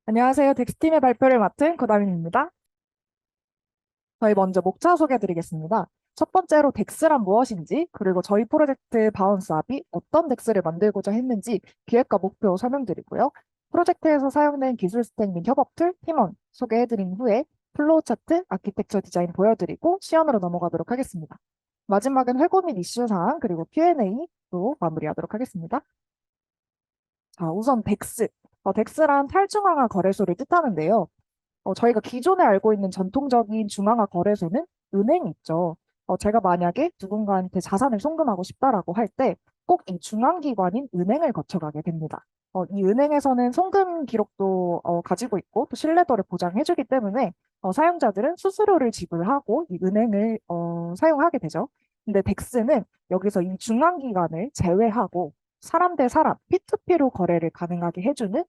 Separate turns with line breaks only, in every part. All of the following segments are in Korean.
안녕하세요. 덱스팀의 발표를 맡은 고다민입니다. 저희 먼저 목차 소개해드리겠습니다. 첫 번째로 덱스란 무엇인지, 그리고 저희 프로젝트 바운스압이 어떤 덱스를 만들고자 했는지 기획과 목표 설명드리고요. 프로젝트에서 사용된 기술 스택 및 협업 툴, 팀원 소개해드린 후에 플로우 차트, 아키텍처 디자인 보여드리고 시연으로 넘어가도록 하겠습니다. 마지막은 회고 및 이슈 사항, 그리고 Q&A로 마무리하도록 하겠습니다. 자, 우선 덱스. 덱스란 탈중앙화 거래소를 뜻하는데요. 저희가 기존에 알고 있는 전통적인 중앙화 거래소는 은행이 있죠. 제가 만약에 누군가한테 자산을 송금하고 싶다라고 할 때 꼭 이 중앙기관인 은행을 거쳐가게 됩니다. 이 은행에서는 송금 기록도 가지고 있고 또 신뢰도를 보장해주기 때문에 사용자들은 수수료를 지불하고 이 은행을 사용하게 되죠. 근데 덱스는 여기서 이 중앙기관을 제외하고 사람 대 사람, P2P로 거래를 가능하게 해주는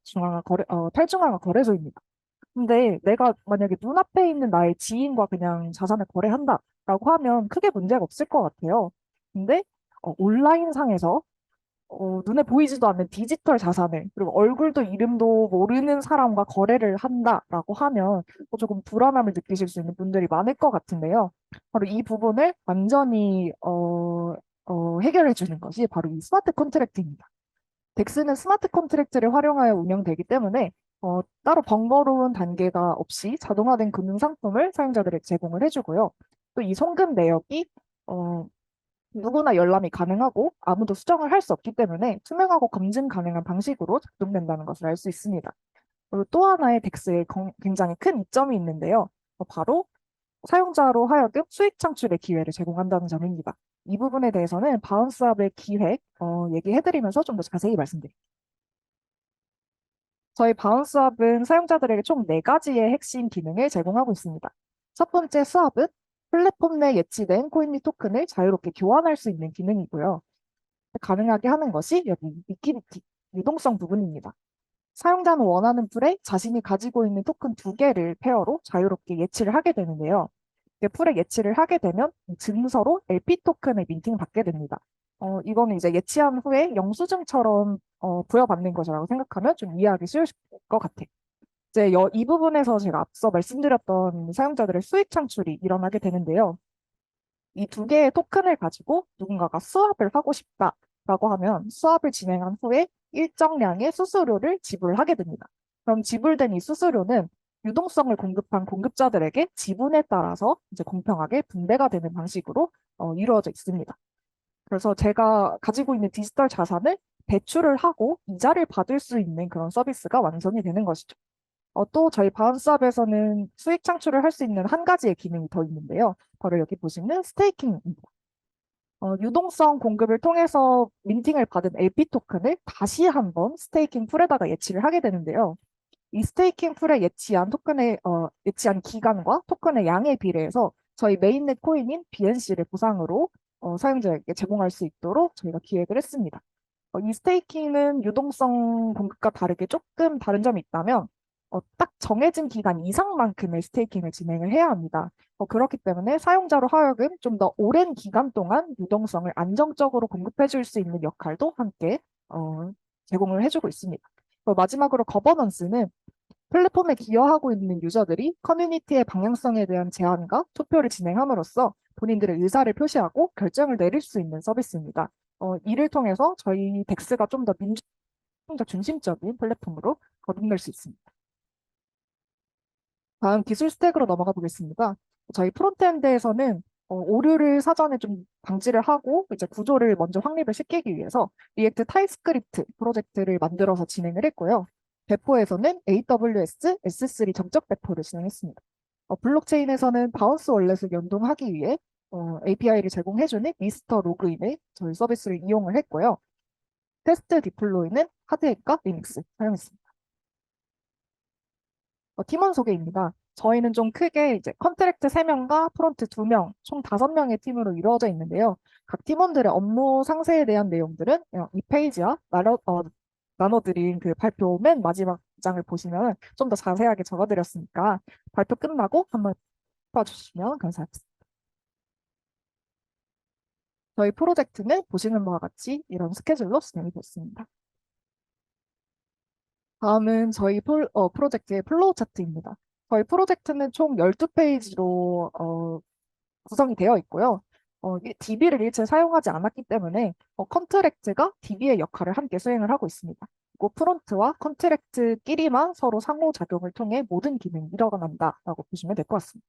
탈중앙화 거래소입니다. 근데 내가 만약에 눈앞에 있는 나의 지인과 그냥 자산을 거래한다라고 하면 크게 문제가 없을 것 같아요. 근데 온라인상에서 눈에 보이지도 않는 디지털 자산을 그리고 얼굴도 이름도 모르는 사람과 거래를 한다라고 하면 조금 불안함을 느끼실 수 있는 분들이 많을 것 같은데요. 바로 이 부분을 완전히 해결해 주는 것이 바로 이 스마트 컨트랙트입니다. 덱스는 스마트 컨트랙트를 활용하여 운영되기 때문에 따로 번거로운 단계가 없이 자동화된 금융 상품을 사용자들에게 제공을 해주고요. 또 이 송금 내역이 어, 누구나 열람이 가능하고 아무도 수정을 할 수 없기 때문에 투명하고 검증 가능한 방식으로 작동된다는 것을 알 수 있습니다. 그리고 또 하나의 덱스에 굉장히 큰 이점이 있는데요. 바로 사용자로 하여금 수익 창출의 기회를 제공한다는 점입니다. 이 부분에 대해서는 바운스업의 기획 얘기해드리면서 좀 더 자세히 말씀드릴게요. 저희 바운스업은 사용자들에게 총 네가지의 핵심 기능을 제공하고 있습니다. 첫 번째 수업은 플랫폼 내 예치된 코인 및 토큰을 자유롭게 교환할 수 있는 기능이고요. 가능하게 하는 것이 여기 리퀴디티, 유동성 부분입니다. 사용자는 원하는 풀에 자신이 가지고 있는 토큰 두 개를 페어로 자유롭게 예치를 하게 되는데요. 풀에 예치를 하게 되면 증서로 LP 토큰을 민팅 받게 됩니다. 이거는 이제 예치한 후에 영수증처럼 부여받는 것이라고 생각하면 좀 이해하기 쉬울 것 같아요. 이제 이 부분에서 제가 앞서 말씀드렸던 사용자들의 수익 창출이 일어나게 되는데요. 이 두 개의 토큰을 가지고 누군가가 수합을 하고 싶다라고 하면 수합을 진행한 후에 일정량의 수수료를 지불하게 됩니다. 그럼 지불된 이 수수료는 유동성을 공급한 공급자들에게 지분에 따라서 이제 공평하게 분배가 되는 방식으로 이루어져 있습니다. 그래서 제가 가지고 있는 디지털 자산을 대출을 하고 이자를 받을 수 있는 그런 서비스가 완성이 되는 것이죠. 또 저희 바운스업에서는 수익 창출을 할 수 있는 한 가지의 기능이 더 있는데요. 바로 여기 보시면 스테이킹입니다. 유동성 공급을 통해서 민팅을 받은 LP 토큰을 다시 한번 스테이킹 풀에다가 예치를 하게 되는데요. 이 스테이킹 풀에 예치한 기간과 토큰의 양에 비례해서 저희 메인넷 코인인 BNC를 보상으로 사용자에게 제공할 수 있도록 저희가 기획을 했습니다. 이 스테이킹은 유동성 공급과 다르게 조금 다른 점이 있다면 딱 정해진 기간 이상만큼의 스테이킹을 진행을 해야 합니다. 그렇기 때문에 사용자로 하여금 좀 더 오랜 기간 동안 유동성을 안정적으로 공급해 줄 수 있는 역할도 함께 제공을 해주고 있습니다. 마지막으로 거버넌스는 플랫폼에 기여하고 있는 유저들이 커뮤니티의 방향성에 대한 제안과 투표를 진행함으로써 본인들의 의사를 표시하고 결정을 내릴 수 있는 서비스입니다. 이를 통해서 저희 덱스가 좀 더 민주주의 중심적인 플랫폼으로 거듭날 수 있습니다. 다음 기술 스택으로 넘어가 보겠습니다. 저희 프론트엔드에서는 오류를 사전에 좀 방지를 하고 이제 구조를 먼저 확립을 시키기 위해서 리액트 타입스크립트 프로젝트를 만들어서 진행을 했고요. 배포에서는 AWS S3 정적 배포를 진행했습니다. 블록체인에서는 바운스 월렛을 연동하기 위해 API를 제공해주는 미스터 로그인의 저희 서비스를 이용을 했고요. 테스트 디플로이는 하드햇과 리눅스 사용했습니다. 팀원 소개입니다. 저희는 좀 크게 이제 컨트랙트 3명과 프론트 2명, 총 5명의 팀으로 이루어져 있는데요. 각 팀원들의 업무 상세에 대한 내용들은 이 페이지와 나눠드린 그 발표 맨 마지막 장을 보시면 좀 더 자세하게 적어드렸으니까 발표 끝나고 한번 봐주시면 감사하겠습니다. 저희 프로젝트는 보시는 바와 같이 이런 스케줄로 진행이 됐습니다. 다음은 저희 프로젝트의 플로우 차트입니다. 저희 프로젝트는 총 12페이지로 구성이 되어 있고요. DB를 일체 사용하지 않았기 때문에 컨트랙트가 DB의 역할을 함께 수행을 하고 있습니다. 그리고 프론트와 컨트랙트끼리만 서로 상호작용을 통해 모든 기능이 일어난다라고 보시면 될 것 같습니다.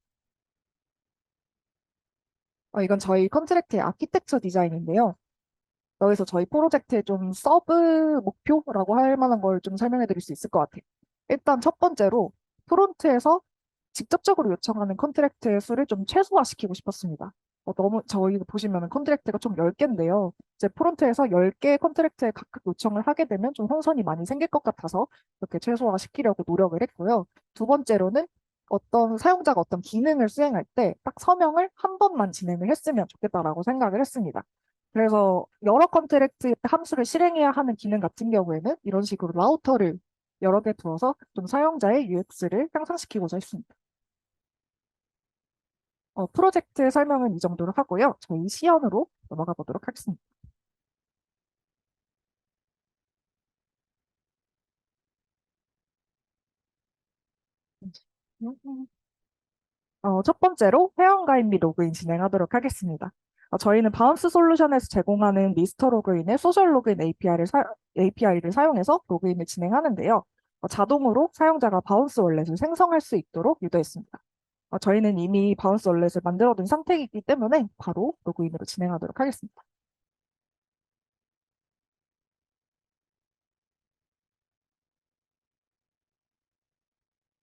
이건 저희 컨트랙트의 아키텍처 디자인인데요. 여기서 저희 프로젝트의 좀 서브 목표라고 할 만한 걸 좀 설명해 드릴 수 있을 것 같아요. 일단 첫 번째로 프론트에서 직접적으로 요청하는 컨트랙트의 수를 좀 최소화시키고 싶었습니다. 너무 저희 보시면 컨트랙트가 총 10개인데요. 이제 프론트에서 10개 컨트랙트에 각각 요청을 하게 되면 좀 혼선이 많이 생길 것 같아서 이렇게 최소화시키려고 노력을 했고요. 두 번째로는 어떤 사용자가 어떤 기능을 수행할 때 딱 서명을 한 번만 진행을 했으면 좋겠다라고 생각을 했습니다. 그래서 여러 컨트랙트 함수를 실행해야 하는 기능 같은 경우에는 이런 식으로 라우터를 여러 개 두어서 좀 사용자의 UX를 향상시키고자 했습니다. 프로젝트 설명은 이 정도로 하고요. 저희 시연으로 넘어가 보도록 하겠습니다. 첫 번째로 회원가입 및 로그인 진행하도록 하겠습니다. 저희는 바운스 솔루션에서 제공하는 미스터 로그인의 소셜 로그인 API를 사용해서 로그인을 진행하는데요. 자동으로 사용자가 바운스 월렛을 생성할 수 있도록 유도했습니다. 저희는 이미 바운스 월렛을 만들어둔 상태이기 때문에 바로 로그인으로 진행하도록 하겠습니다.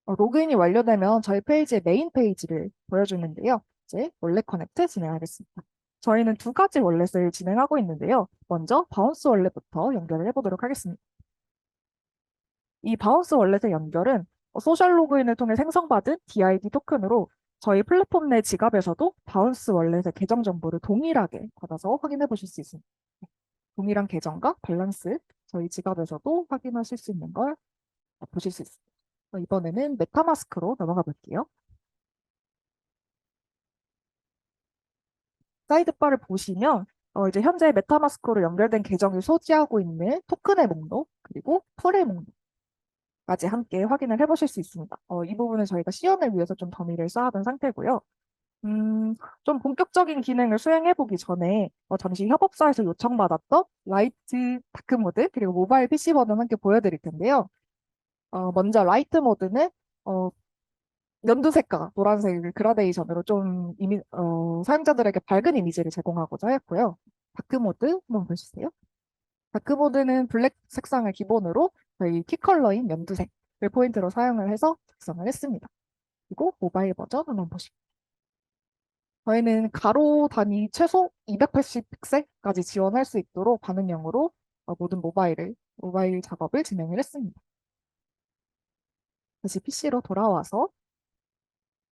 로그인이 완료되면 저희 페이지의 메인 페이지를 보여주는데요. 이제 월렛 커넥트 진행하겠습니다. 저희는 두 가지 월렛을 진행하고 있는데요. 먼저 바운스 월렛부터 연결을 해보도록 하겠습니다. 이 바운스 월렛의 연결은 소셜 로그인을 통해 생성받은 DID 토큰으로 저희 플랫폼 내 지갑에서도 바운스 월렛의 계정 정보를 동일하게 받아서 확인해 보실 수 있습니다. 동일한 계정과 밸런스 저희 지갑에서도 확인하실 수 있는 걸 보실 수 있습니다. 이번에는 메타마스크로 넘어가 볼게요. 사이드바를 보시면 이제 현재 메타마스크로 연결된 계정이 소지하고 있는 토큰의 목록 그리고 풀의 목록까지 함께 확인을 해보실 수 있습니다. 이 부분은 저희가 시연을 위해서 좀 더미를 쌓아둔 상태고요. 좀 본격적인 기능을 수행해보기 전에 잠시 협업사에서 요청받았던 라이트 다크 모드 그리고 모바일 PC 버전 함께 보여드릴 텐데요. 먼저 라이트 모드는 어, 연두색과 노란색을 그라데이션으로 좀 사용자들에게 밝은 이미지를 제공하고자 했고요. 다크모드 한번 보시세요. 다크모드는 블랙 색상을 기본으로 저희 키 컬러인 연두색을 포인트로 사용을 해서 작성을 했습니다. 그리고 모바일 버전 한번 보시고 저희는 가로 단위 최소 280 픽셀까지 지원할 수 있도록 반응형으로 모든 모바일 작업을 진행을 했습니다. 다시 PC로 돌아와서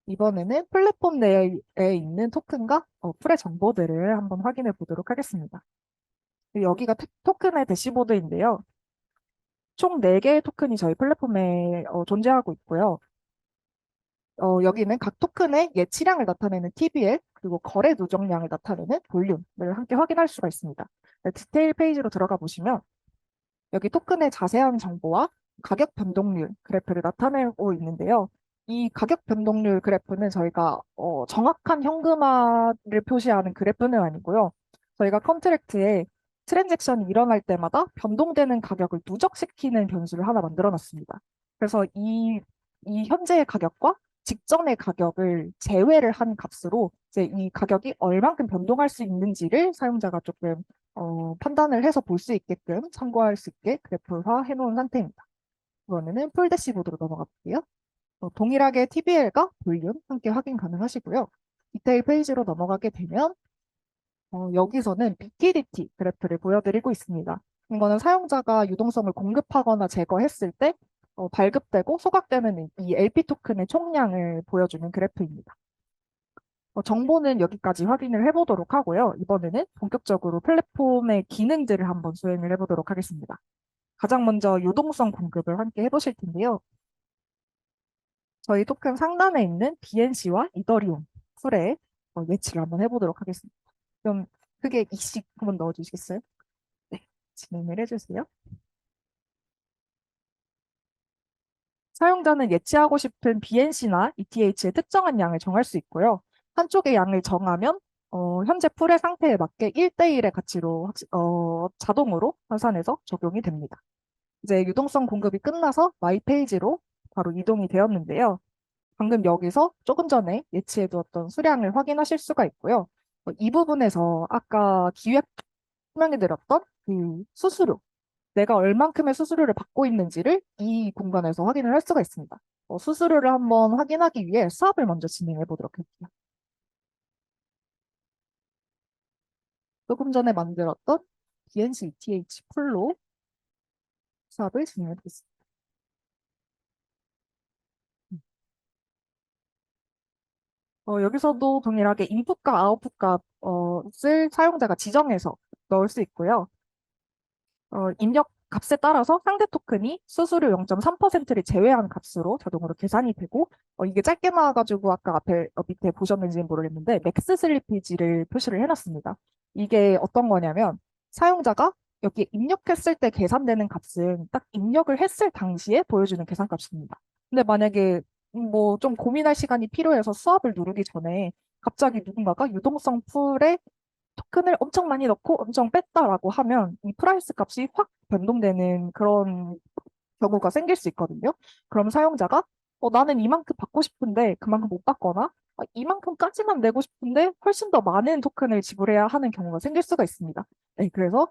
이번에는 플랫폼 내에 있는 토큰과 풀의 정보들을 한번 확인해 보도록 하겠습니다. 여기가 토큰의 대시보드인데요. 총 4개의 토큰이 저희 플랫폼에 존재하고 있고요. 여기는 각 토큰의 예치량을 나타내는 TBL, 그리고 거래 누적량을 나타내는 볼륨을 함께 확인할 수가 있습니다. 네, 디테일 페이지로 들어가 보시면 여기 토큰의 자세한 정보와 가격 변동률 그래프를 나타내고 있는데요. 이 가격 변동률 그래프는 저희가 정확한 현금화를 표시하는 그래프는 아니고요. 저희가 컨트랙트에 트랜잭션이 일어날 때마다 변동되는 가격을 누적시키는 변수를 하나 만들어 놨습니다. 그래서 이 현재의 가격과 직전의 가격을 제외를 한 값으로 이제 이 가격이 얼만큼 변동할 수 있는지를 사용자가 조금 판단을 해서 볼 수 있게끔 참고할 수 있게 그래프화 해놓은 상태입니다. 이번에는 풀 대시보드로 넘어가 볼게요. 동일하게 TBL과 볼륨 함께 확인 가능하시고요. 디테일 페이지로 넘어가게 되면 여기서는 리퀴디티 그래프를 보여드리고 있습니다. 이거는 사용자가 유동성을 공급하거나 제거했을 때 발급되고 소각되는 이 LP 토큰의 총량을 보여주는 그래프입니다. 정보는 여기까지 확인을 해보도록 하고요. 이번에는 본격적으로 플랫폼의 기능들을 한번 수행을 해보도록 하겠습니다. 가장 먼저 유동성 공급을 함께 해보실 텐데요. 저희 토큰 상단에 있는 BNC와 이더리움 풀의 예치를 한번 해보도록 하겠습니다. 그럼 크게 이씩 한번 넣어주시겠어요? 네, 진행을 해주세요. 사용자는 예치하고 싶은 BNC나 ETH의 특정한 양을 정할 수 있고요. 한쪽의 양을 정하면 현재 풀의 상태에 맞게 1대1의 가치로 자동으로 환산해서 적용이 됩니다. 이제 유동성 공급이 끝나서 마이 페이지로 바로 이동이 되었는데요. 방금 여기서 조금 전에 예치해 두었던 수량을 확인하실 수가 있고요. 이 부분에서 아까 기획 설명해 드렸던 그 수수료, 내가 얼만큼의 수수료를 받고 있는지를 이 공간에서 확인을 할 수가 있습니다. 수수료를 한번 확인하기 위해 수업을 먼저 진행해 보도록 할게요. 조금 전에 만들었던 BNC ETH 풀로 수업을 진행해 보겠습니다. 여기서도 동일하게 인풋과 아웃풋 값을 사용자가 지정해서 넣을 수 있고요. 입력 값에 따라서 상대 토큰이 수수료 0.3%를 제외한 값으로 자동으로 계산이 되고, 이게 짧게 나와가지고 아까 앞에 밑에 보셨는지는 모르겠는데 맥스 슬리피지를 표시를 해놨습니다. 이게 어떤 거냐면 사용자가 여기 입력했을 때 계산되는 값은 딱 입력을 했을 당시에 보여주는 계산값입니다. 근데 만약에 뭐 좀 고민할 시간이 필요해서 수압을 누르기 전에 갑자기 누군가가 유동성 풀에 토큰을 엄청 많이 넣고 엄청 뺐다라고 하면 이 프라이스 값이 확 변동되는 그런 경우가 생길 수 있거든요. 그럼 사용자가 나는 이만큼 받고 싶은데 그만큼 못 받거나 이만큼까지만 내고 싶은데 훨씬 더 많은 토큰을 지불해야 하는 경우가 생길 수가 있습니다. 네, 그래서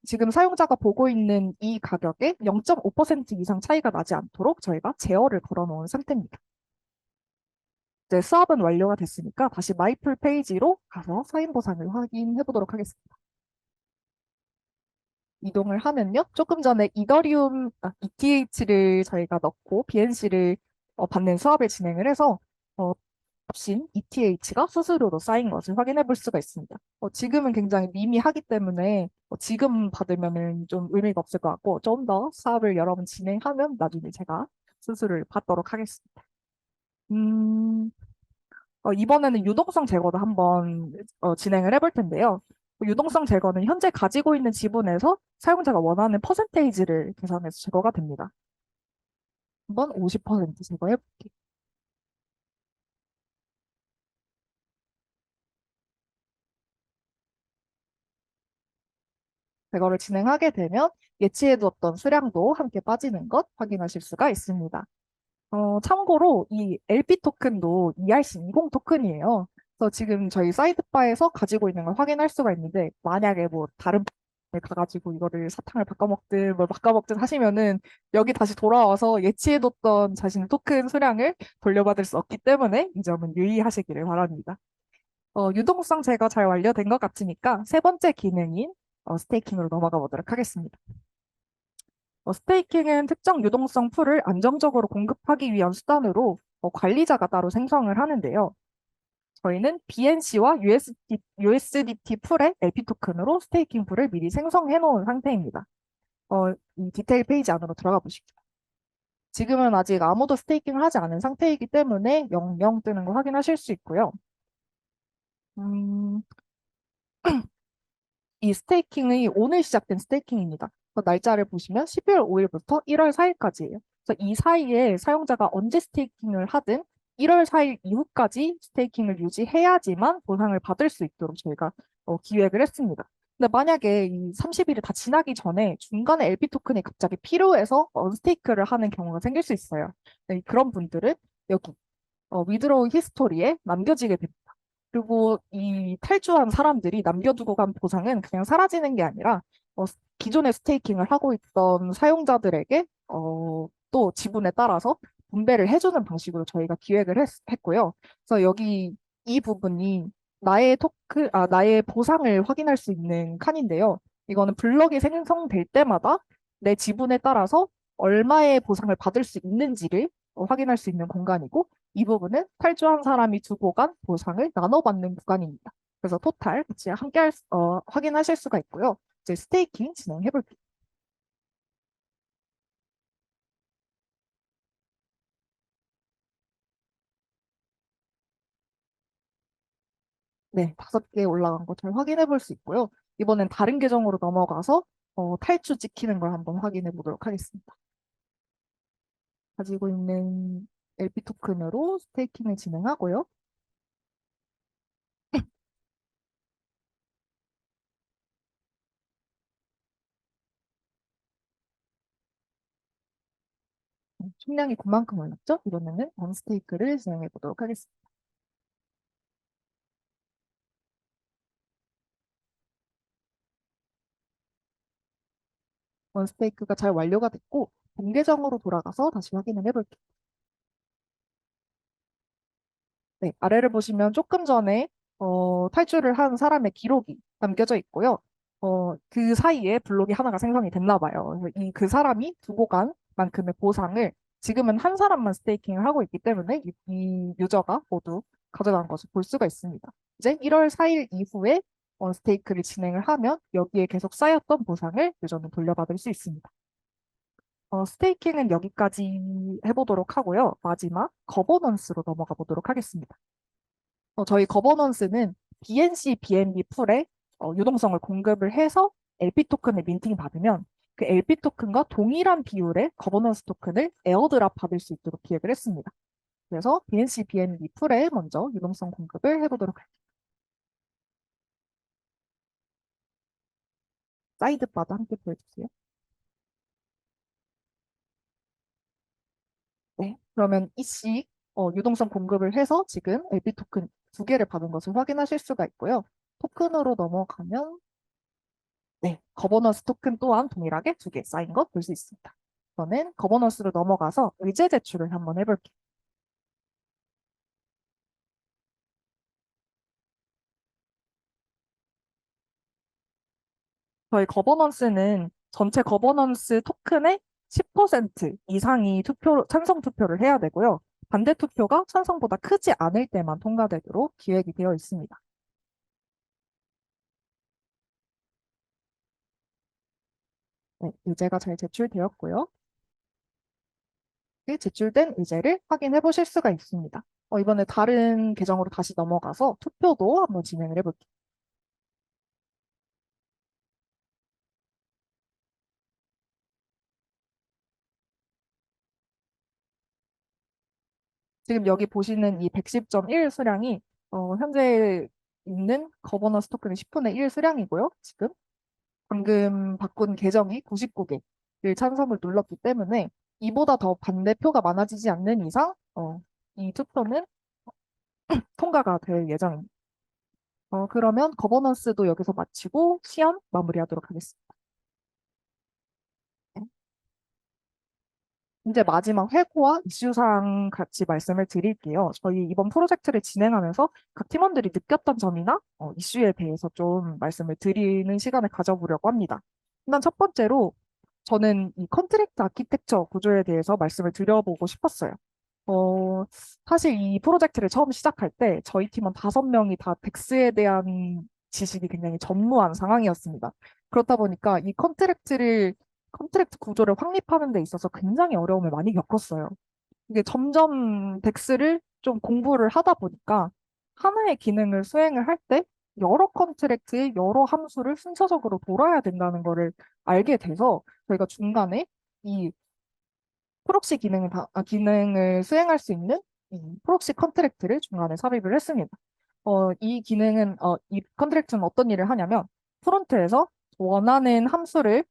지금 사용자가 보고 있는 이 가격에 0.5% 이상 차이가 나지 않도록 저희가 제어를 걸어놓은 상태입니다. 이제 수업은 완료가 됐으니까 다시 마이풀 페이지로 가서 사인 보상을 확인해 보도록 하겠습니다. 이동을 하면요. 조금 전에 ETH를 저희가 넣고 BNC를 받는 수업을 진행을 해서 값인 ETH가 수수료로 쌓인 것을 확인해 볼 수가 있습니다. 지금은 굉장히 미미하기 때문에 지금 받으면은 좀 의미가 없을 것 같고 좀 더 사업을 여러 번 진행하면 나중에 제가 수수료를 받도록 하겠습니다. 음, 이번에는 유동성 제거도 한번 진행을 해볼 텐데요. 유동성 제거는 현재 가지고 있는 지분에서 사용자가 원하는 퍼센테이지를 계산해서 제거가 됩니다. 한번 50% 제거해볼게요. 제거를 진행하게 되면 예치해두었던 수량도 함께 빠지는 것 확인하실 수가 있습니다. 참고로 이 LP 토큰도 ERC20 토큰이에요. 그래서 지금 저희 사이드바에서 가지고 있는 걸 확인할 수가 있는데 만약에 뭐 다른 을 가가지고 이거를 사탕을 바꿔먹든 뭘 바꿔먹든 하시면은 여기 다시 돌아와서 예치해뒀던 자신의 토큰 수량을 돌려받을 수 없기 때문에 이 점은 유의하시기를 바랍니다. 유동성 제거 잘 완료된 것 같으니까 세 번째 기능인 스테이킹으로 넘어가 보도록 하겠습니다. 스테이킹은 특정 유동성 풀을 안정적으로 공급하기 위한 수단으로 관리자가 따로 생성을 하는데요. 저희는 BNC와 USDT 풀의 LP 토큰으로 스테이킹 풀을 미리 생성해 놓은 상태입니다. 이 디테일 페이지 안으로 들어가 보시죠. 지금은 아직 아무도 스테이킹을 하지 않은 상태이기 때문에 00 뜨는 거 확인하실 수 있고요. 음, 이 스테이킹이 오늘 시작된 스테이킹입니다. 날짜를 보시면 12월 5일부터 1월 4일까지예요. 그래서 이 사이에 사용자가 언제 스테이킹을 하든 1월 4일 이후까지 스테이킹을 유지해야지만 보상을 받을 수 있도록 저희가 기획을 했습니다. 근데 만약에 이 30일이 다 지나기 전에 중간에 LP 토큰이 갑자기 필요해서 언스테이크를 하는 경우가 생길 수 있어요. 네, 그런 분들은 여기 위드로우 히스토리에 남겨지게 됩니다. 그리고 이 탈주한 사람들이 남겨두고 간 보상은 그냥 사라지는 게 아니라 기존에 스테이킹을 하고 있던 사용자들에게 또 지분에 따라서 분배를 해주는 방식으로 저희가 기획을 했고요. 그래서 여기 이 부분이 나의 보상을 확인할 수 있는 칸인데요. 이거는 블럭이 생성될 때마다 내 지분에 따라서 얼마의 보상을 받을 수 있는지를 확인할 수 있는 공간이고 이 부분은 탈주한 사람이 두고 간 보상을 나눠받는 구간입니다. 그래서 토탈 같이 함께 확인하실 수가 있고요. 이제 스테이킹 진행해 볼게요. 네, 5개 올라간 거 잘 확인해 볼 수 있고요. 이번엔 다른 계정으로 넘어가서 탈주 찍히는 걸 한번 확인해 보도록 하겠습니다. 가지고 있는 LP 토큰으로 스테이킹을 진행하고요. 총량이 9만큼 올랐죠? 이번에는 원스테이크를 진행해 보도록 하겠습니다. 원스테이크가 잘 완료가 됐고 공계정으로 돌아가서 다시 확인을 해볼게요. 네, 아래를 보시면 조금 전에 탈출을 한 사람의 기록이 남겨져 있고요. 그 사이에 블록이 하나가 생성이 됐나 봐요. 그래서 그 사람이 두고 간 만큼의 보상을 지금은 한 사람만 스테이킹을 하고 있기 때문에 이 유저가 모두 가져간 것을 볼 수가 있습니다. 이제 1월 4일 이후에 스테이크를 진행을 하면 여기에 계속 쌓였던 보상을 유저는 돌려받을 수 있습니다. 스테이킹은 여기까지 해보도록 하고요. 마지막 거버넌스로 넘어가 보도록 하겠습니다. 저희 거버넌스는 BNC, BNB 풀에 유동성을 공급을 해서 LP 토큰을 민팅 받으면 그 LP 토큰과 동일한 비율의 거버넌스 토큰을 에어드랍 받을 수 있도록 기획을 했습니다. 그래서 BNC, BNB 풀에 먼저 유동성 공급을 해보도록 할게요. 사이드바도 함께 보여주세요. 네. 그러면 이씨 유동성 공급을 해서 지금 LP 토큰 두 개를 받은 것을 확인하실 수가 있고요. 토큰으로 넘어가면 네, 거버넌스 토큰 또한 동일하게 두 개 쌓인 것 볼 수 있습니다. 저는 거버넌스로 넘어가서 의제 제출을 한번 해볼게요. 저희 거버넌스는 전체 거버넌스 토큰의 10% 이상이 찬성 투표를 해야 되고요. 반대 투표가 찬성보다 크지 않을 때만 통과되도록 기획이 되어 있습니다. 네, 의제가 잘 제출되었고요. 그 제출된 의제를 확인해 보실 수가 있습니다. 이번에 다른 계정으로 다시 넘어가서 투표도 한번 진행을 해볼게요. 지금 여기 보시는 이 110.1 수량이 현재 있는 거버넌스 토큰의 10분의 1 수량이고요. 지금 방금 바꾼 계정이 99개를 찬성을 눌렀기 때문에 이보다 더 반대표가 많아지지 않는 이상 이 투표는 통과가 될 예정입니다. 그러면 거버넌스도 여기서 마치고 시연 마무리하도록 하겠습니다. 이제 마지막 회고와 이슈사항 같이 말씀을 드릴게요. 저희 이번 프로젝트를 진행하면서 각 팀원들이 느꼈던 점이나 이슈에 대해서 좀 말씀을 드리는 시간을 가져보려고 합니다. 일단 첫 번째로 저는 이 컨트랙트 아키텍처 구조에 대해서 말씀을 드려보고 싶었어요. 어, 사실 이 프로젝트를 처음 시작할 때 저희 팀원 5명이 다 덱스에 대한 지식이 굉장히 전무한 상황이었습니다. 그렇다 보니까 이 컨트랙트 구조를 확립하는 데 있어서 굉장히 어려움을 많이 겪었어요. 이게 점점 덱스를 좀 공부를 하다 보니까 하나의 기능을 수행을 할 때 여러 컨트랙트의 여러 함수를 순서적으로 돌아야 된다는 거를 알게 돼서 저희가 중간에 이 기능을 수행할 수 있는 이 프록시 컨트랙트를 중간에 삽입을 했습니다. 이 컨트랙트는 어떤 일을 하냐면 프론트에서 원하는 함수를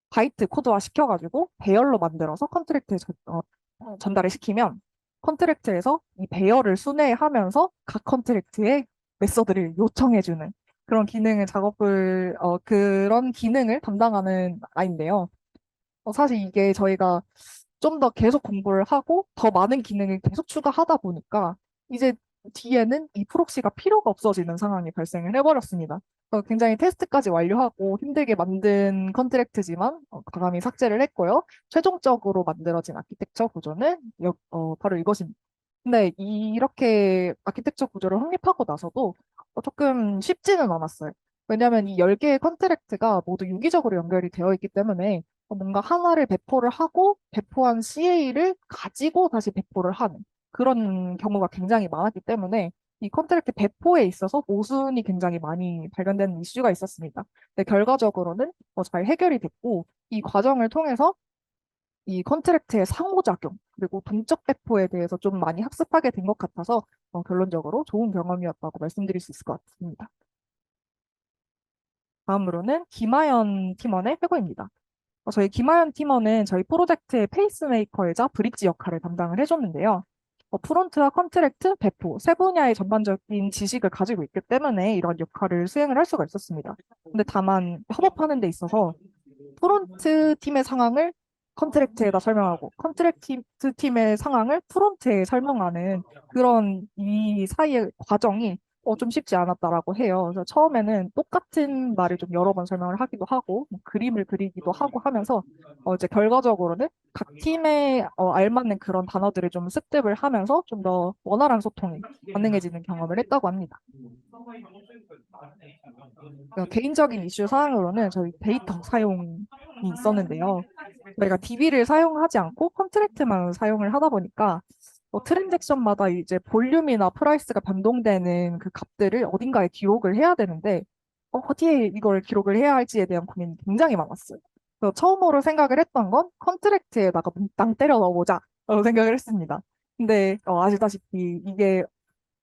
바이트 코드화 시켜가지고 배열로 만들어서 컨트랙트에 전달을 시키면 컨트랙트에서 이 배열을 순회하면서 각 컨트랙트의 메서드를 요청해주는 그런 기능을 담당하는 아이인데요. 사실 이게 저희가 좀 더 계속 공부를 하고 더 많은 기능을 계속 추가하다 보니까 이제 뒤에는 이 프록시가 필요가 없어지는 상황이 발생을 해버렸습니다. 굉장히 테스트까지 완료하고 힘들게 만든 컨트랙트지만 과감히 삭제를 했고요. 최종적으로 만들어진 아키텍처 구조는 바로 이것입니다. 근데 이렇게 아키텍처 구조를 확립하고 나서도 조금 쉽지는 않았어요. 왜냐하면 이 10개의 컨트랙트가 모두 유기적으로 연결이 되어 있기 때문에 뭔가 하나를 배포를 하고 배포한 CA를 가지고 다시 배포를 하는 그런 경우가 굉장히 많았기 때문에 이 컨트랙트 배포에 있어서 모순이 굉장히 많이 발견되는 이슈가 있었습니다. 근데 결과적으로는 잘 해결이 됐고 이 과정을 통해서 이 컨트랙트의 상호작용, 그리고 동적 배포에 대해서 좀 많이 학습하게 된 것 같아서 결론적으로 좋은 경험이었다고 말씀드릴 수 있을 것 같습니다. 다음으로는 김하연 팀원의 회고입니다. 저희 김하연 팀원은 저희 프로젝트의 페이스메이커이자 브릿지 역할을 담당을 해줬는데요. 프론트와 컨트랙트, 배포 세 분야의 전반적인 지식을 가지고 있기 때문에 이런 역할을 수행을 할 수가 있었습니다. 근데 다만 협업하는 데 있어서 프론트 팀의 상황을 컨트랙트에다 설명하고 컨트랙트 팀의 상황을 프론트에 설명하는 그런 이 사이의 과정이 좀 쉽지 않았다라고 해요. 그래서 처음에는 똑같은 말을 좀 여러 번 설명을 하기도 하고 뭐 그림을 그리기도 하고 하면서 이제 결과적으로는 각 팀에 알맞는 그런 단어들을 좀 습득을 하면서 좀 더 원활한 소통이 가능해지는 경험을 했다고 합니다. 개인적인 이슈 사항으로는 저희 데이터 사용이 있었는데요. 저희가 DB를 사용하지 않고 컨트랙트만 사용을 하다 보니까 트랜잭션마다 이제 볼륨이나 프라이스가 변동되는 그 값들을 어딘가에 기록을 해야 되는데 어디에 이걸 기록을 해야 할지에 대한 고민이 굉장히 많았어요. 그래서 처음으로 생각을 했던 건 컨트랙트에다가 몽땅 때려 넣어보자 라고 생각을 했습니다. 근데 아시다시피 이게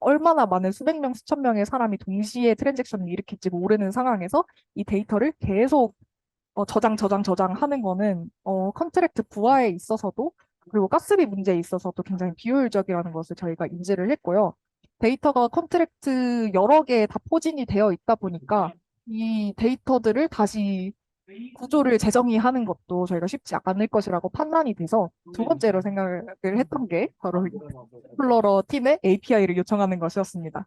얼마나 많은 수백 명, 수천 명의 사람이 동시에 트랜잭션을 일으킬지 모르는 상황에서 이 데이터를 계속 저장하는 거는 컨트랙트 부하에 있어서도 그리고 가스비 문제에 있어서도 굉장히 비효율적이라는 것을 저희가 인지를 했고요. 데이터가 컨트랙트 여러 개에 다 포진이 되어 있다 보니까 이 데이터들을 다시 구조를 재정의하는 것도 저희가 쉽지 않을 것이라고 판단이 돼서 두 번째로 생각을 했던 게 바로 플러러 팀의 API를 요청하는 것이었습니다.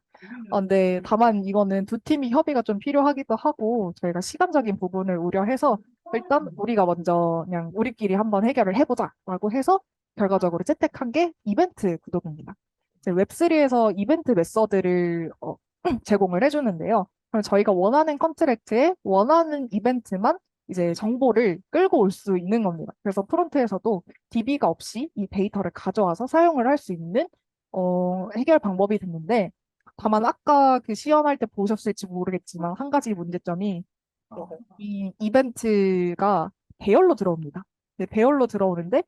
근데 다만 이거는 두 팀이 협의가 좀 필요하기도 하고 저희가 시간적인 부분을 우려해서 일단 우리가 먼저 그냥 우리끼리 한번 해결을 해보자라고 해서 결과적으로 채택한 게 이벤트 구독입니다. 웹3에서 이벤트 메서드를 제공을 해주는데요. 그럼 저희가 원하는 컨트랙트에 원하는 이벤트만 이제 정보를 끌고 올 수 있는 겁니다. 그래서 프론트에서도 DB가 없이 이 데이터를 가져와서 사용을 할 수 있는 해결 방법이 됐는데 다만 아까 그 시연할 때 보셨을지 모르겠지만 한 가지 문제점이 이 이벤트가 배열로 들어옵니다. 네, 배열로 들어오는데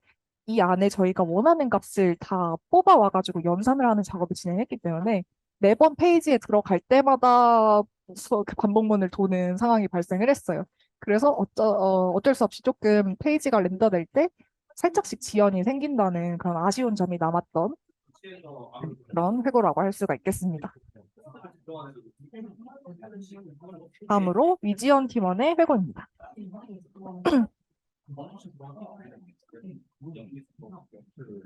이 안에 저희가 원하는 값을 다 뽑아와가지고 연산을 하는 작업을 진행했기 때문에 매번 페이지에 들어갈 때마다 그 반복문을 도는 상황이 발생을 했어요. 그래서 어쩔 수 없이 조금 페이지가 렌더될 때 살짝씩 지연이 생긴다는 그런 아쉬운 점이 남았던 그런 회고라고 할 수가 있겠습니다. 다음으로 위지원 팀원의 회고입니다.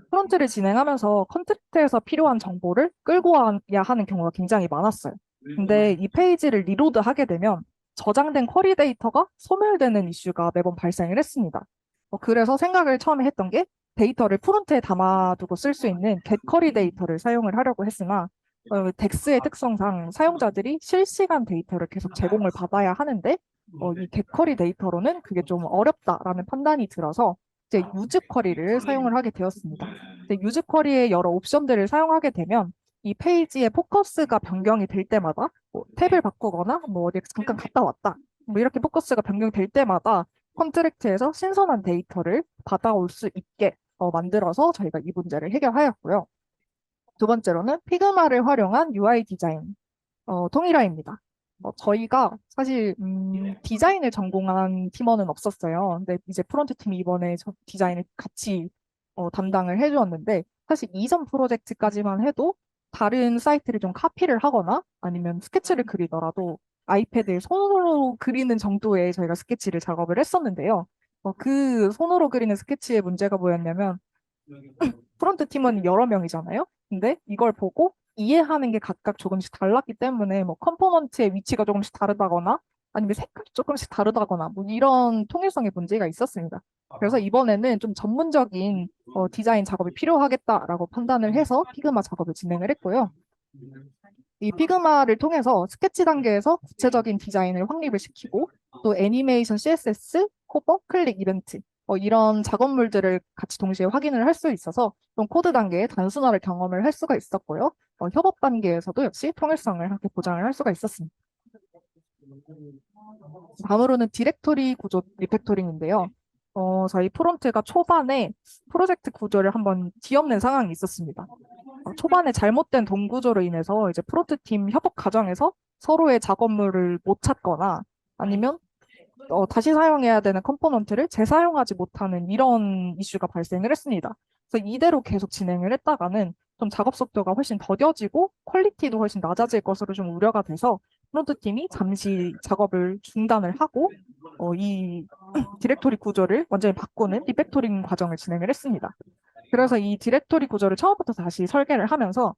프론트를 진행하면서 컨트랙트에서 필요한 정보를 끌고 와야 하는 경우가 굉장히 많았어요. 근데 이 페이지를 리로드 하게 되면 저장된 쿼리 데이터가 소멸되는 이슈가 매번 발생을 했습니다. 그래서 생각을 처음에 했던 게 데이터를 프론트에 담아두고 쓸 수 있는 get 쿼리 데이터를 사용을 하려고 했으나 덱스의 특성상 사용자들이 실시간 데이터를 계속 제공을 받아야 하는데 이 get 쿼리 데이터로는 그게 좀 어렵다라는 판단이 들어서 이제 유즈 쿼리를 사용을 하게 되었습니다. 유즈 쿼리의 여러 옵션들을 사용하게 되면 이 페이지의 포커스가 변경이 될 때마다 뭐 탭을 바꾸거나 뭐 어디 잠깐 갔다 왔다 뭐 이렇게 포커스가 변경될 때마다 컨트랙트에서 신선한 데이터를 받아올 수 있게 만들어서 저희가 이 문제를 해결하였고요. 두 번째로는 피그마를 활용한 UI 디자인 통일화입니다. 저희가 사실 디자인을 전공한 팀원은 없었어요. 근데 이제 프론트 팀이 이번에 디자인을 같이 담당을 해주었는데 사실 이전 프로젝트까지만 해도 다른 사이트를 좀 카피를 하거나 아니면 스케치를 그리더라도 아이패드에 손으로 그리는 정도의 저희가 스케치를 작업을 했었는데요. 그 손으로 그리는 스케치의 문제가 뭐였냐면 프론트 팀원이 여러 명이잖아요. 근데 이걸 보고 이해하는 게 각각 조금씩 달랐기 때문에 뭐 컴포넌트의 위치가 조금씩 다르다거나 아니면 색깔이 조금씩 다르다거나 뭐 이런 통일성의 문제가 있었습니다. 그래서 이번에는 좀 전문적인 디자인 작업이 필요하겠다라고 판단을 해서 피그마 작업을 진행을 했고요. 이 피그마를 통해서 스케치 단계에서 구체적인 디자인을 확립을 시키고 또 애니메이션, CSS, 호버, 클릭, 이벤트 이런 작업물들을 같이 동시에 확인을 할 수 있어서 좀 코드 단계에 단순화를 경험을 할 수가 있었고요. 협업 단계에서도 역시 통일성을 함께 보장을 할 수가 있었습니다. 다음으로는 디렉토리 구조 리팩토링인데요. 저희 프론트가 초반에 프로젝트 구조를 한번 뒤엎는 상황이 있었습니다. 초반에 잘못된 돈 구조로 인해서 이제 프론트 팀 협업 과정에서 서로의 작업물을 못 찾거나 아니면 다시 사용해야 되는 컴포넌트를 재사용하지 못하는 이런 이슈가 발생을 했습니다. 그래서 이대로 계속 진행을 했다가는 좀 작업 속도가 훨씬 더뎌지고 퀄리티도 훨씬 낮아질 것으로 좀 우려가 돼서 프론트 팀이 잠시 작업을 중단을 하고 이 디렉토리 구조를 완전히 바꾸는 리팩토링 과정을 진행을 했습니다. 그래서 이 디렉토리 구조를 처음부터 다시 설계를 하면서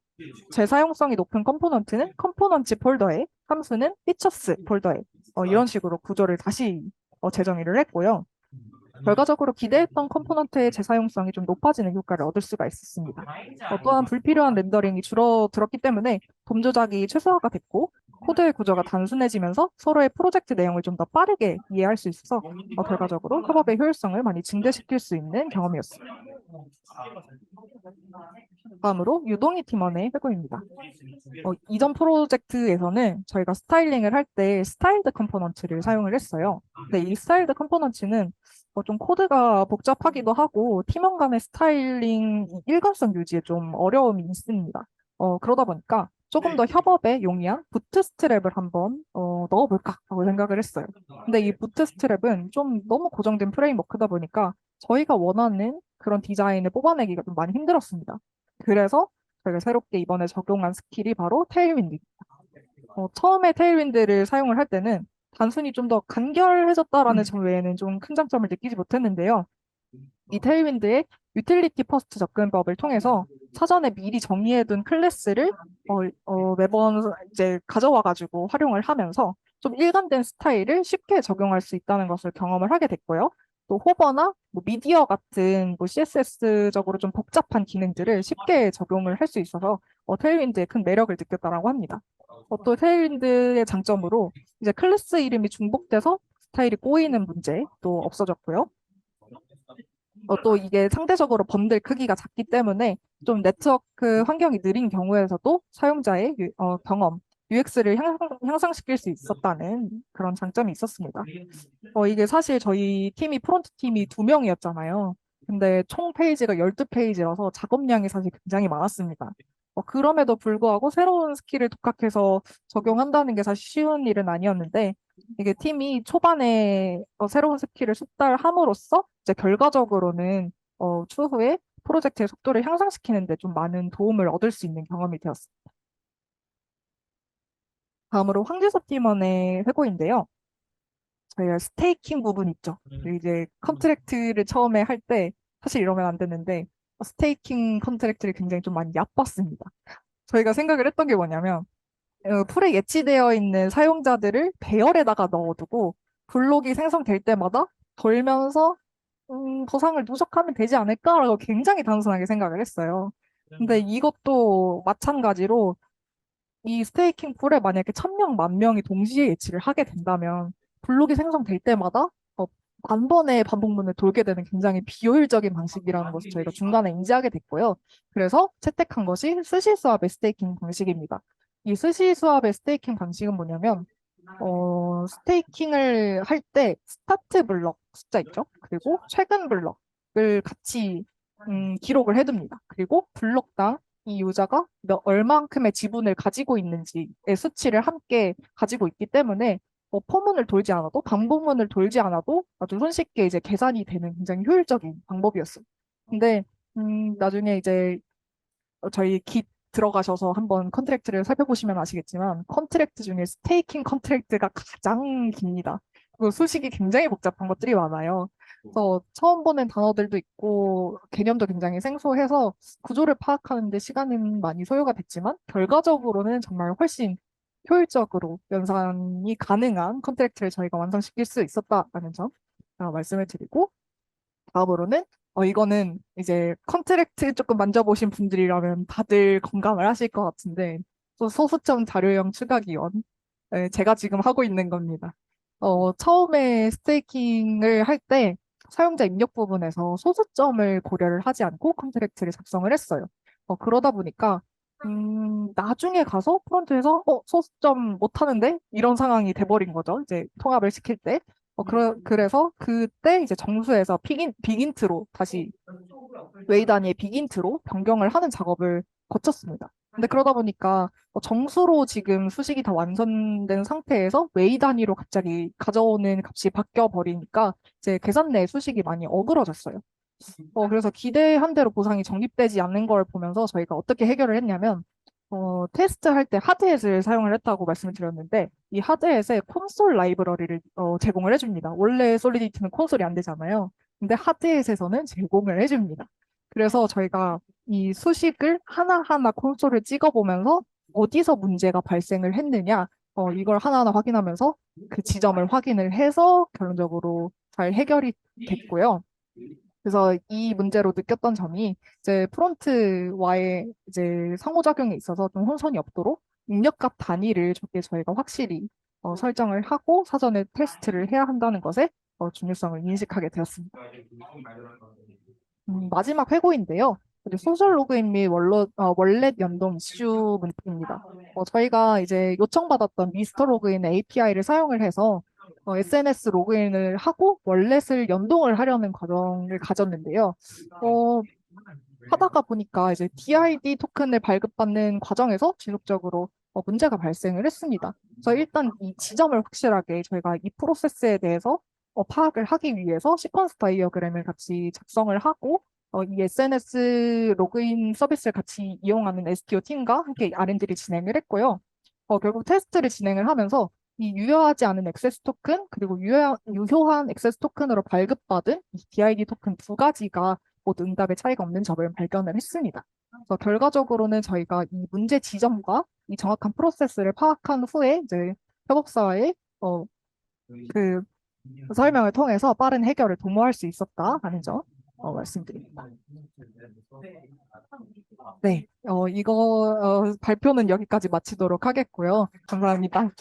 재사용성이 높은 컴포넌트는 컴포넌트 폴더에, 함수는 피처스 폴더에 이런 식으로 구조를 다시 재정의를 했고요. 결과적으로 기대했던 컴포넌트의 재사용성이 좀 높아지는 효과를 얻을 수가 있었습니다. 또한 불필요한 렌더링이 줄어들었기 때문에 돔 조작이 최소화가 됐고 코드의 구조가 단순해지면서 서로의 프로젝트 내용을 좀 더 빠르게 이해할 수 있어서 결과적으로 협업의 효율성을 많이 증대시킬 수 있는 경험이었습니다. 다음으로 유동희 팀원의 회고입니다. 이전 프로젝트에서는 저희가 스타일링을 할 때 스타일드 컴포넌트를 사용을 했어요. 근데 이 스타일드 컴포넌트는 좀 코드가 복잡하기도 하고 팀원 간의 스타일링 일관성 유지에 좀 어려움이 있습니다. 그러다 보니까 조금 더 협업에 용이한 부트스트랩을 한번 넣어볼까 하고 생각을 했어요. 근데 이 부트스트랩은 좀 너무 고정된 프레임워크다 보니까 저희가 원하는 그런 디자인을 뽑아내기가 좀 많이 힘들었습니다. 그래서 저희가 새롭게 이번에 적용한 스킬이 바로 테일윈드입니다. 처음에 테일윈드를 사용을 할 때는 단순히 좀 더 간결해졌다라는 점 외에는 좀 큰 장점을 느끼지 못했는데요. 이 테일윈드의 유틸리티 퍼스트 접근법을 통해서 사전에 미리 정의해둔 클래스를 매번 이제 가져와가지고 활용을 하면서 좀 일관된 스타일을 쉽게 적용할 수 있다는 것을 경험을 하게 됐고요. 또 호버나 뭐 미디어 같은 뭐 CSS적으로 좀 복잡한 기능들을 쉽게 적용을 할 수 있어서 테일윈드의 큰 매력을 느꼈다라고 합니다. 또 테일윈드의 장점으로 이제 클래스 이름이 중복돼서 스타일이 꼬이는 문제도 없어졌고요. 또 이게 상대적으로 번들 크기가 작기 때문에 좀 네트워크 환경이 느린 경우에서도 사용자의 경험, UX를 향상시킬 수 있었다는 그런 장점이 있었습니다. 이게 사실 저희 팀이 프론트 팀이 2명이었잖아요. 근데 총 페이지가 12페이지라서 작업량이 사실 굉장히 많았습니다. 그럼에도 불구하고 새로운 스킬을 독학해서 적용한다는 게 사실 쉬운 일은 아니었는데 이게 팀이 초반에 새로운 스킬을 숙달함으로써 이제 결과적으로는 추후에 프로젝트의 속도를 향상시키는 데 좀 많은 도움을 얻을 수 있는 경험이 되었습니다. 다음으로 황지섭 팀원의 회고인데요. 저희가 스테이킹 부분 있죠. 이제 컨트랙트를 처음에 할 때 사실 이러면 안 되는데 스테이킹 컨트랙트를 굉장히 좀 많이 얕봤습니다. 저희가 생각을 했던 게 뭐냐면 풀에 예치되어 있는 사용자들을 배열에다가 넣어두고 블록이 생성될 때마다 돌면서 보상을 누적하면 되지 않을까라고 굉장히 단순하게 생각을 했어요. 근데 이것도 마찬가지로 이 스테이킹 풀에 만약에 1,000명, 10,000명이 동시에 예치를 하게 된다면 블록이 생성될 때마다 단번에 반복문을 돌게 되는 굉장히 비효율적인 방식이라는 것을 저희가 중간에 인지하게 됐고요. 그래서 채택한 것이 스시 스왑의 스테이킹 방식입니다. 이 스시 스왑의 스테이킹 방식은 뭐냐면 스테이킹을 할 때 스타트 블럭 숫자 있죠? 그리고 최근 블럭을 같이 기록을 해둡니다. 그리고 블록당 이 유저가 얼만큼의 지분을 가지고 있는지의 수치를 함께 가지고 있기 때문에 포문을 돌지 않아도 반복문을 돌지 않아도 아주 손쉽게 이제 계산이 되는 굉장히 효율적인 방법이었어요. 근데 나중에 이제 저희 깃 들어가셔서 한번 컨트랙트를 살펴보시면 아시겠지만 컨트랙트 중에 스테이킹 컨트랙트가 가장 깁니다. 그리고 수식이 굉장히 복잡한 것들이 많아요. 그래서 처음 보는 단어들도 있고 개념도 굉장히 생소해서 구조를 파악하는 데 시간은 많이 소요가 됐지만 결과적으로는 정말 훨씬 효율적으로 연산이 가능한 컨트랙트를 저희가 완성시킬 수 있었다라는 점 말씀을 드리고 다음으로는 이거는 이제 컨트랙트 조금 만져보신 분들이라면 다들 공감을 하실 것 같은데 또 소수점 자료형 추가 기원 제가 지금 하고 있는 겁니다. 처음에 스테이킹을 할 때 사용자 입력 부분에서 소수점을 고려를 하지 않고 컨트랙트를 작성을 했어요. 그러다 보니까 나중에 가서 프론트에서 소수점 못 하는데 이런 상황이 돼버린 거죠. 이제 통합을 시킬 때. 그래서 그때 이제 정수에서 빅인트로 다시 웨이 단위의 빅인트로 변경을 하는 작업을 거쳤습니다. 근데 그러다 보니까 정수로 지금 수식이 다 완성된 상태에서 웨이 단위로 갑자기 가져오는 값이 바뀌어 버리니까 이제 계산 내 수식이 많이 어그러졌어요. 그래서 기대한 대로 보상이 적립되지 않는 걸 보면서 저희가 어떻게 해결을 했냐면, 테스트할 때 하드햇을 사용을 했다고 말씀을 드렸는데, 이 하드햇에 콘솔 라이브러리를 제공을 해줍니다. 원래 솔리디티는 콘솔이 안 되잖아요. 근데 하드햇에서는 제공을 해줍니다. 그래서 저희가 이 수식을 하나하나 콘솔을 찍어보면서 어디서 문제가 발생을 했느냐, 이걸 하나하나 확인하면서 그 지점을 확인을 해서 결론적으로 잘 해결이 됐고요. 그래서 이 문제로 느꼈던 점이 이제 프론트와의 이제 상호작용에 있어서 좀 혼선이 없도록 입력값 단위를 저희가 확실히 설정을 하고 사전에 테스트를 해야 한다는 것에 중요성을 인식하게 되었습니다. 마지막 회고인데요. 이제 소셜 로그인 및 월렛 연동 이슈 문제입니다. 저희가 이제 요청받았던 미스터 로그인 API를 사용을 해서 SNS 로그인을 하고 월렛을 연동을 하려는 과정을 가졌는데요. 어, 하다가 보니까 이제 DID 토큰을 발급받는 과정에서 지속적으로 문제가 발생을 했습니다. 그래서 일단 이 지점을 확실하게 저희가 이 프로세스에 대해서 파악을 하기 위해서 시퀀스 다이어그램을 같이 작성을 하고 이 SNS 로그인 서비스를 같이 이용하는 STO 팀과 함께 R&D를 진행을 했고요. 결국 테스트를 진행을 하면서 이 유효하지 않은 액세스 토큰 그리고 유효한 액세스 토큰으로 발급받은 이 DID 토큰 두 가지가 모두 응답의 차이가 없는 점을 발견을 했습니다. 그래서 결과적으로는 저희가 이 문제 지점과 이 정확한 프로세스를 파악한 후에 이제 협업사와의 그 설명을 통해서 빠른 해결을 도모할 수 있었다라는 점 말씀드립니다. 네, 이거 발표는 여기까지 마치도록 하겠고요. 감사합니다.